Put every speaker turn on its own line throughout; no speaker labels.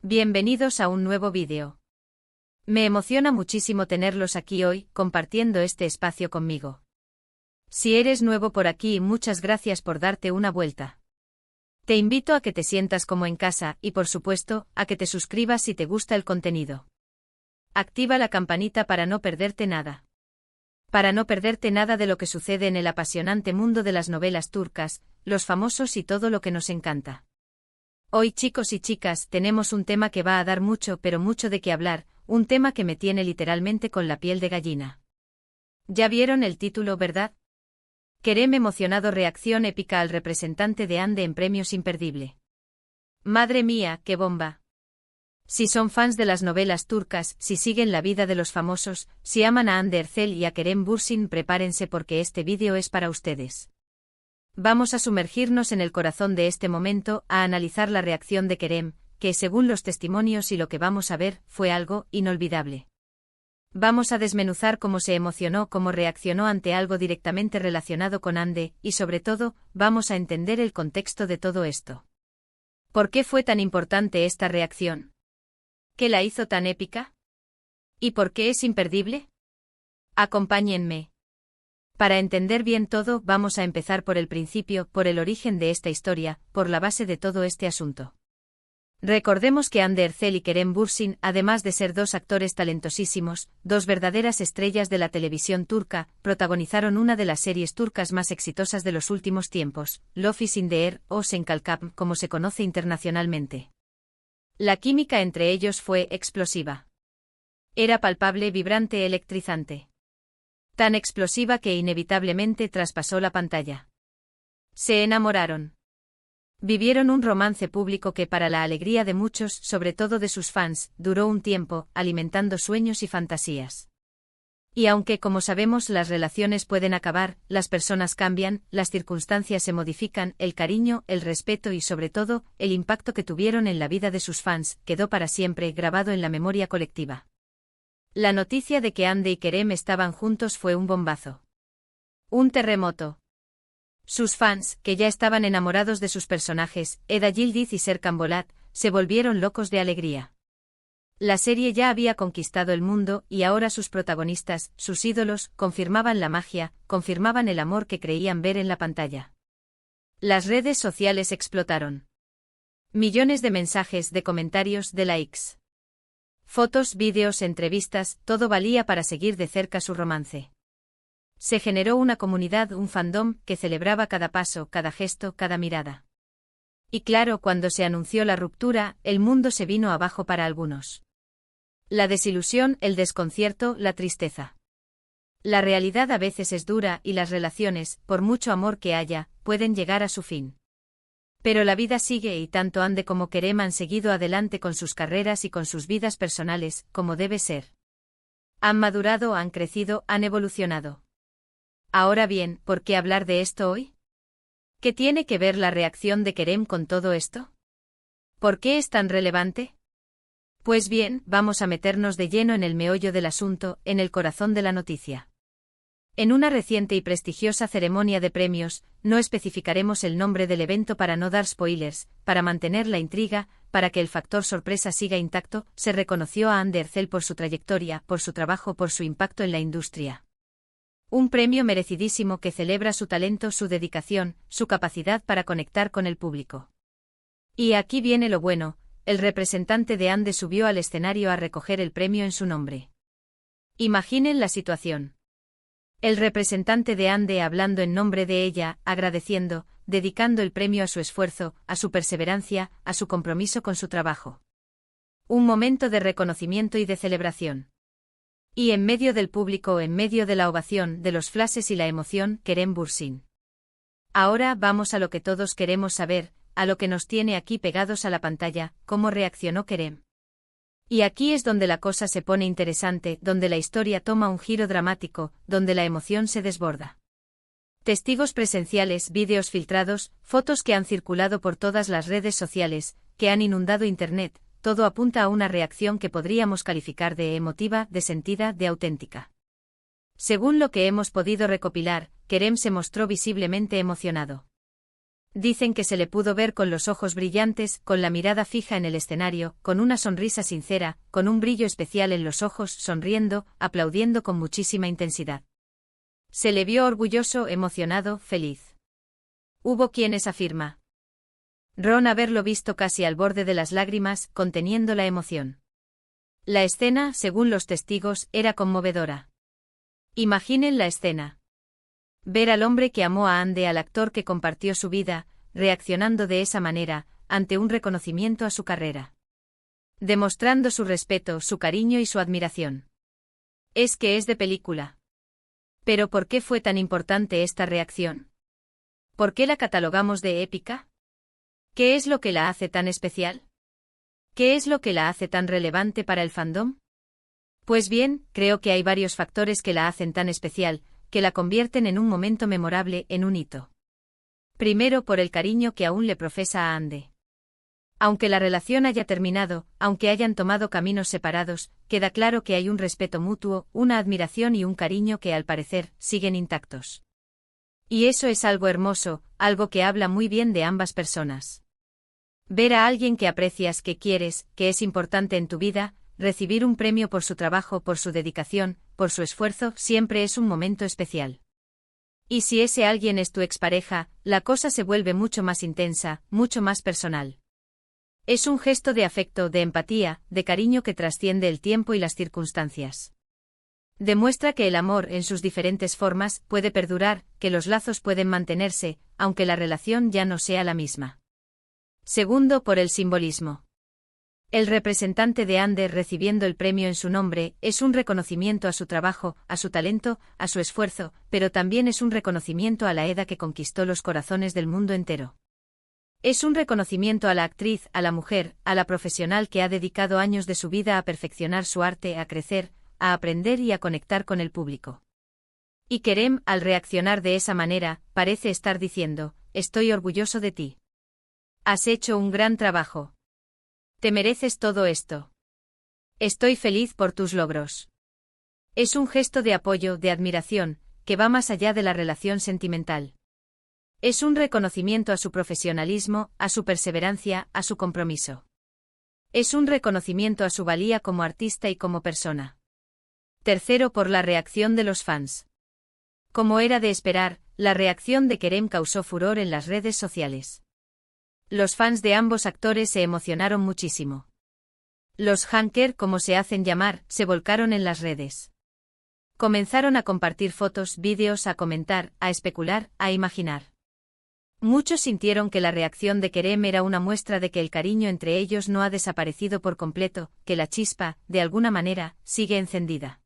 Bienvenidos a un nuevo vídeo. Me emociona muchísimo tenerlos aquí hoy, compartiendo este espacio conmigo. Si eres nuevo por aquí, muchas gracias por darte una vuelta. Te invito a que te sientas como en casa y, por supuesto, a que te suscribas si te gusta el contenido. Activa la campanita para no perderte nada. Para no perderte nada de lo que sucede en el apasionante mundo de las novelas turcas, los famosos y todo lo que nos encanta. Hoy, chicos y chicas, tenemos un tema que va a dar mucho pero mucho de qué hablar, un tema que me tiene literalmente con la piel de gallina. ¿Ya vieron el título, verdad? Kerem emocionado, reacción épica al representante de Hande en premios imperdible. Madre mía, qué bomba. Si son fans de las novelas turcas, si siguen la vida de los famosos, si aman a Hande Erçel y a Kerem Bürsin, prepárense porque este vídeo es para ustedes. Vamos a sumergirnos en el corazón de este momento, a analizar la reacción de Kerem, que según los testimonios y lo que vamos a ver, fue algo inolvidable. Vamos a desmenuzar cómo se emocionó, cómo reaccionó ante algo directamente relacionado con Hande, y sobre todo, vamos a entender el contexto de todo esto. ¿Por qué fue tan importante esta reacción? ¿Qué la hizo tan épica? ¿Y por qué es imperdible? Acompáñenme. Para entender bien todo, vamos a empezar por el principio, por el origen de esta historia, por la base de todo este asunto. Recordemos que Hande Erçel y Kerem Bürsin, además de ser dos actores talentosísimos, dos verdaderas estrellas de la televisión turca, protagonizaron una de las series turcas más exitosas de los últimos tiempos, Love is in the Air, o Senkalkap, como se conoce internacionalmente. La química entre ellos fue explosiva. Era palpable, vibrante, electrizante. Tan explosiva que inevitablemente traspasó la pantalla. Se enamoraron. Vivieron un romance público que, para la alegría de muchos, sobre todo de sus fans, duró un tiempo, alimentando sueños y fantasías. Y aunque, como sabemos, las relaciones pueden acabar, las personas cambian, las circunstancias se modifican, el cariño, el respeto y, sobre todo, el impacto que tuvieron en la vida de sus fans, quedó para siempre grabado en la memoria colectiva. La noticia de que Hande y Kerem estaban juntos fue un bombazo. Un terremoto. Sus fans, que ya estaban enamorados de sus personajes, Eda Yildiz y Serkan Bolat, se volvieron locos de alegría. La serie ya había conquistado el mundo y ahora sus protagonistas, sus ídolos, confirmaban la magia, confirmaban el amor que creían ver en la pantalla. Las redes sociales explotaron. Millones de mensajes, de comentarios, de likes. Fotos, vídeos, entrevistas, todo valía para seguir de cerca su romance. Se generó una comunidad, un fandom, que celebraba cada paso, cada gesto, cada mirada. Y claro, cuando se anunció la ruptura, el mundo se vino abajo para algunos. La desilusión, el desconcierto, la tristeza. La realidad a veces es dura y las relaciones, por mucho amor que haya, pueden llegar a su fin. Pero la vida sigue y tanto Hande como Kerem han seguido adelante con sus carreras y con sus vidas personales, como debe ser. Han madurado, han crecido, han evolucionado. Ahora bien, ¿por qué hablar de esto hoy? ¿Qué tiene que ver la reacción de Kerem con todo esto? ¿Por qué es tan relevante? Pues bien, vamos a meternos de lleno en el meollo del asunto, en el corazón de la noticia. En una reciente y prestigiosa ceremonia de premios, no especificaremos el nombre del evento para no dar spoilers, para mantener la intriga, para que el factor sorpresa siga intacto, se reconoció a Hande Erçel por su trayectoria, por su trabajo, por su impacto en la industria. Un premio merecidísimo que celebra su talento, su dedicación, su capacidad para conectar con el público. Y aquí viene lo bueno, el representante de Hande subió al escenario a recoger el premio en su nombre. Imaginen la situación. El representante de Hande hablando en nombre de ella, agradeciendo, dedicando el premio a su esfuerzo, a su perseverancia, a su compromiso con su trabajo. Un momento de reconocimiento y de celebración. Y en medio del público, en medio de la ovación, de los flashes y la emoción, Kerem Bürsin. Ahora vamos a lo que todos queremos saber, a lo que nos tiene aquí pegados a la pantalla, cómo reaccionó Kerem. Y aquí es donde la cosa se pone interesante, donde la historia toma un giro dramático, donde la emoción se desborda. Testigos presenciales, vídeos filtrados, fotos que han circulado por todas las redes sociales, que han inundado Internet, todo apunta a una reacción que podríamos calificar de emotiva, de sentida, de auténtica. Según lo que hemos podido recopilar, Kerem se mostró visiblemente emocionado. Dicen que se le pudo ver con los ojos brillantes, con la mirada fija en el escenario, con una sonrisa sincera, con un brillo especial en los ojos, sonriendo, aplaudiendo con muchísima intensidad. Se le vio orgulloso, emocionado, feliz. Hubo quienes afirma Ron haberlo visto casi al borde de las lágrimas, conteniendo la emoción. La escena, según los testigos, era conmovedora. Imaginen la escena. Ver al hombre que amó a Andy, al actor que compartió su vida, reaccionando de esa manera, ante un reconocimiento a su carrera. Demostrando su respeto, su cariño y su admiración. Es que es de película. ¿Pero por qué fue tan importante esta reacción? ¿Por qué la catalogamos de épica? ¿Qué es lo que la hace tan especial? ¿Qué es lo que la hace tan relevante para el fandom? Pues bien, creo que hay varios factores que la hacen tan especial, que la convierten en un momento memorable, en un hito. Primero, por el cariño que aún le profesa a Andy. Aunque la relación haya terminado, aunque hayan tomado caminos separados, queda claro que hay un respeto mutuo, una admiración y un cariño que al parecer siguen intactos. Y eso es algo hermoso, algo que habla muy bien de ambas personas. Ver a alguien que aprecias, que quieres, que es importante en tu vida, recibir un premio por su trabajo, por su dedicación, por su esfuerzo, siempre es un momento especial. Y si ese alguien es tu expareja, la cosa se vuelve mucho más intensa, mucho más personal. Es un gesto de afecto, de empatía, de cariño que trasciende el tiempo y las circunstancias. Demuestra que el amor, en sus diferentes formas, puede perdurar, que los lazos pueden mantenerse, aunque la relación ya no sea la misma. Segundo, por el simbolismo. El representante de Andy recibiendo el premio en su nombre es un reconocimiento a su trabajo, a su talento, a su esfuerzo, pero también es un reconocimiento a la Eda que conquistó los corazones del mundo entero. Es un reconocimiento a la actriz, a la mujer, a la profesional que ha dedicado años de su vida a perfeccionar su arte, a crecer, a aprender y a conectar con el público. Y Kerem, al reaccionar de esa manera, parece estar diciendo, estoy orgulloso de ti. Has hecho un gran trabajo. Te mereces todo esto. Estoy feliz por tus logros. Es un gesto de apoyo, de admiración, que va más allá de la relación sentimental. Es un reconocimiento a su profesionalismo, a su perseverancia, a su compromiso. Es un reconocimiento a su valía como artista y como persona. Tercero, por la reacción de los fans. Como era de esperar, la reacción de Kerem causó furor en las redes sociales. Los fans de ambos actores se emocionaron muchísimo. Los Hanker, como se hacen llamar, se volcaron en las redes. Comenzaron a compartir fotos, vídeos, a comentar, a especular, a imaginar. Muchos sintieron que la reacción de Kerem era una muestra de que el cariño entre ellos no ha desaparecido por completo, que la chispa, de alguna manera, sigue encendida.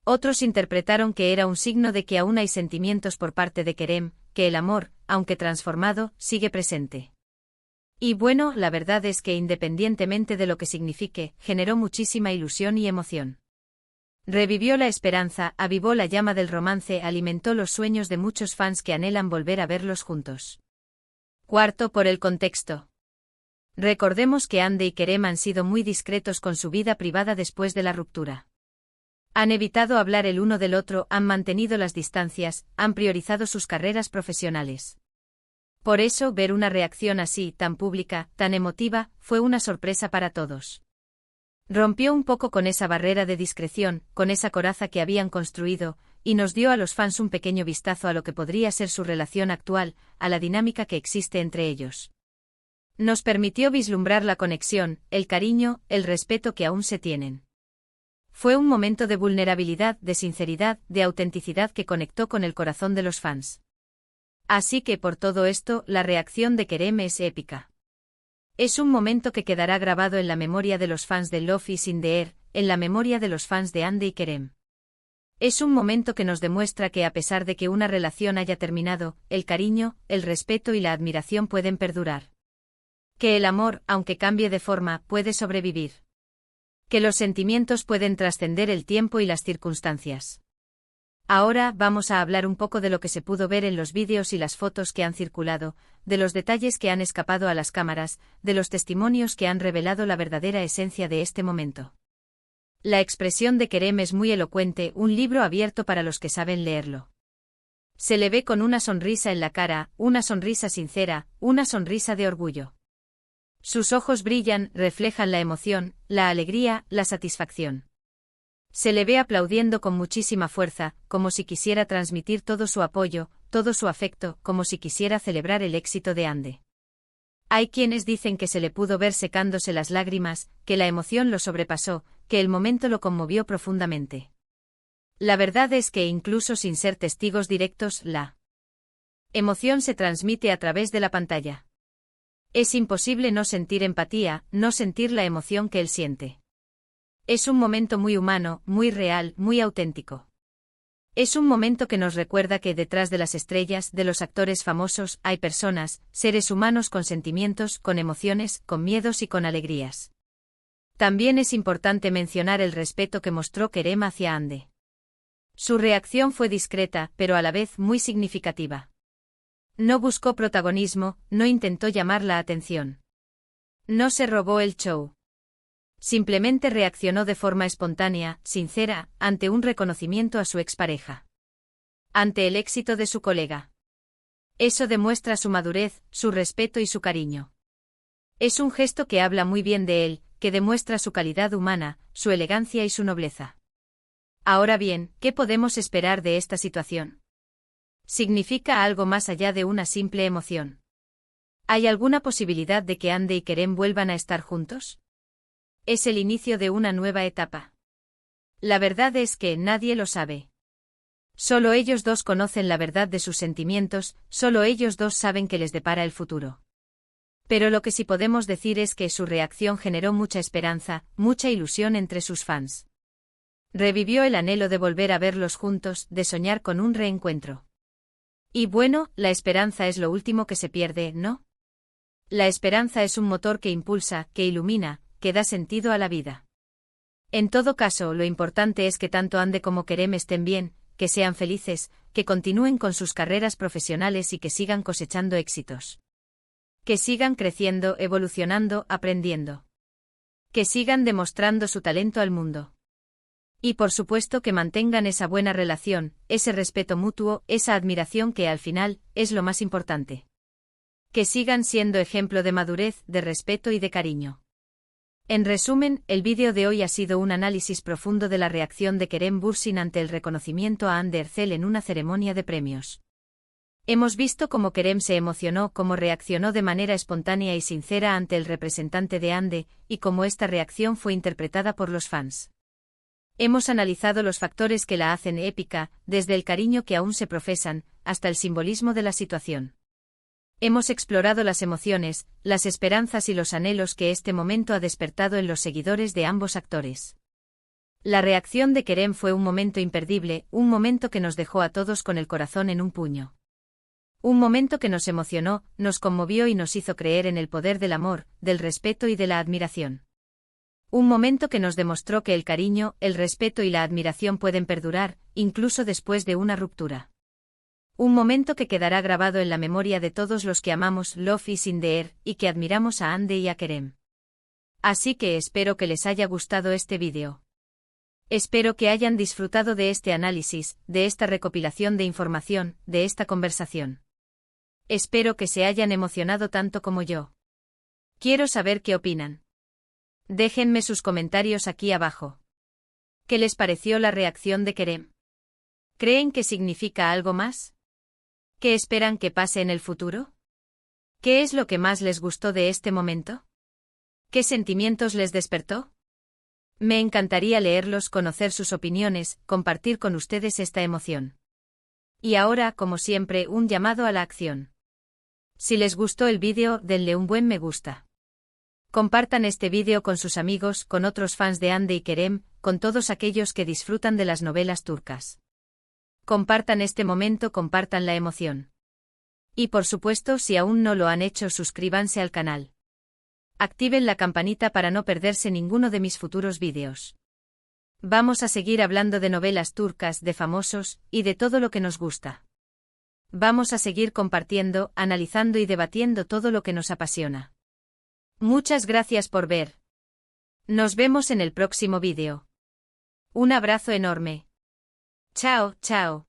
Otros interpretaron que era un signo de que aún hay sentimientos por parte de Kerem, que el amor, aunque transformado, sigue presente. Y bueno, la verdad es que independientemente de lo que signifique, generó muchísima ilusión y emoción. Revivió la esperanza, avivó la llama del romance, alimentó los sueños de muchos fans que anhelan volver a verlos juntos. Cuarto, por el contexto. Recordemos que Andy y Kerem han sido muy discretos con su vida privada después de la ruptura. Han evitado hablar el uno del otro, han mantenido las distancias, han priorizado sus carreras profesionales. Por eso, ver una reacción así, tan pública, tan emotiva, fue una sorpresa para todos. Rompió un poco con esa barrera de discreción, con esa coraza que habían construido, y nos dio a los fans un pequeño vistazo a lo que podría ser su relación actual, a la dinámica que existe entre ellos. Nos permitió vislumbrar la conexión, el cariño, el respeto que aún se tienen. Fue un momento de vulnerabilidad, de sinceridad, de autenticidad que conectó con el corazón de los fans. Así que por todo esto, la reacción de Kerem es épica. Es un momento que quedará grabado en la memoria de los fans de Love is in the Air, en la memoria de los fans de Andy y Kerem. Es un momento que nos demuestra que a pesar de que una relación haya terminado, el cariño, el respeto y la admiración pueden perdurar. Que el amor, aunque cambie de forma, puede sobrevivir. Que los sentimientos pueden trascender el tiempo y las circunstancias. Ahora vamos a hablar un poco de lo que se pudo ver en los vídeos y las fotos que han circulado, de los detalles que han escapado a las cámaras, de los testimonios que han revelado la verdadera esencia de este momento. La expresión de Kerem es muy elocuente, un libro abierto para los que saben leerlo. Se le ve con una sonrisa en la cara, una sonrisa sincera, una sonrisa de orgullo. Sus ojos brillan, reflejan la emoción, la alegría, la satisfacción. Se le ve aplaudiendo con muchísima fuerza, como si quisiera transmitir todo su apoyo, todo su afecto, como si quisiera celebrar el éxito de Ande. Hay quienes dicen que se le pudo ver secándose las lágrimas, que la emoción lo sobrepasó, que el momento lo conmovió profundamente. La verdad es que incluso sin ser testigos directos, la emoción se transmite a través de la pantalla. Es imposible no sentir empatía, no sentir la emoción que él siente. Es un momento muy humano, muy real, muy auténtico. Es un momento que nos recuerda que detrás de las estrellas, de los actores famosos, hay personas, seres humanos con sentimientos, con emociones, con miedos y con alegrías. También es importante mencionar el respeto que mostró Kerem hacia Ande. Su reacción fue discreta, pero a la vez muy significativa. No buscó protagonismo, no intentó llamar la atención. No se robó el show. Simplemente reaccionó de forma espontánea, sincera, ante un reconocimiento a su expareja. Ante el éxito de su colega. Eso demuestra su madurez, su respeto y su cariño. Es un gesto que habla muy bien de él, que demuestra su calidad humana, su elegancia y su nobleza. Ahora bien, ¿qué podemos esperar de esta situación? ¿Significa algo más allá de una simple emoción? ¿Hay alguna posibilidad de que Ande y Kerem vuelvan a estar juntos? Es el inicio de una nueva etapa. La verdad es que nadie lo sabe. Solo ellos dos conocen la verdad de sus sentimientos, solo ellos dos saben qué les depara el futuro. Pero lo que sí podemos decir es que su reacción generó mucha esperanza, mucha ilusión entre sus fans. Revivió el anhelo de volver a verlos juntos, de soñar con un reencuentro. Y bueno, la esperanza es lo último que se pierde, ¿no? La esperanza es un motor que impulsa, que ilumina, que da sentido a la vida. En todo caso, lo importante es que tanto Ande como Kerem estén bien, que sean felices, que continúen con sus carreras profesionales y que sigan cosechando éxitos. Que sigan creciendo, evolucionando, aprendiendo. Que sigan demostrando su talento al mundo. Y por supuesto que mantengan esa buena relación, ese respeto mutuo, esa admiración que al final es lo más importante. Que sigan siendo ejemplo de madurez, de respeto y de cariño. En resumen, el vídeo de hoy ha sido un análisis profundo de la reacción de Kerem Bürsin ante el reconocimiento a Hande Erçel en una ceremonia de premios. Hemos visto cómo Kerem se emocionó, cómo reaccionó de manera espontánea y sincera ante el representante de Hande, y cómo esta reacción fue interpretada por los fans. Hemos analizado los factores que la hacen épica, desde el cariño que aún se profesan, hasta el simbolismo de la situación. Hemos explorado las emociones, las esperanzas y los anhelos que este momento ha despertado en los seguidores de ambos actores. La reacción de Kerem fue un momento imperdible, un momento que nos dejó a todos con el corazón en un puño. Un momento que nos emocionó, nos conmovió y nos hizo creer en el poder del amor, del respeto y de la admiración. Un momento que nos demostró que el cariño, el respeto y la admiración pueden perdurar, incluso después de una ruptura. Un momento que quedará grabado en la memoria de todos los que amamos Love is in the air y que admiramos a Hande y a Kerem. Así que espero que les haya gustado este vídeo. Espero que hayan disfrutado de este análisis, de esta recopilación de información, de esta conversación. Espero que se hayan emocionado tanto como yo. Quiero saber qué opinan. Déjenme sus comentarios aquí abajo. ¿Qué les pareció la reacción de Kerem? ¿Creen que significa algo más? ¿Qué esperan que pase en el futuro? ¿Qué es lo que más les gustó de este momento? ¿Qué sentimientos les despertó? Me encantaría leerlos, conocer sus opiniones, compartir con ustedes esta emoción. Y ahora, como siempre, un llamado a la acción. Si les gustó el vídeo, denle un buen me gusta. Compartan este vídeo con sus amigos, con otros fans de Hande y Kerem, con todos aquellos que disfrutan de las novelas turcas. Compartan este momento, compartan la emoción. Y por supuesto, si aún no lo han hecho, suscríbanse al canal. Activen la campanita para no perderse ninguno de mis futuros vídeos. Vamos a seguir hablando de novelas turcas, de famosos, y de todo lo que nos gusta. Vamos a seguir compartiendo, analizando y debatiendo todo lo que nos apasiona. Muchas gracias por ver. Nos vemos en el próximo vídeo. Un abrazo enorme. Chao, chao.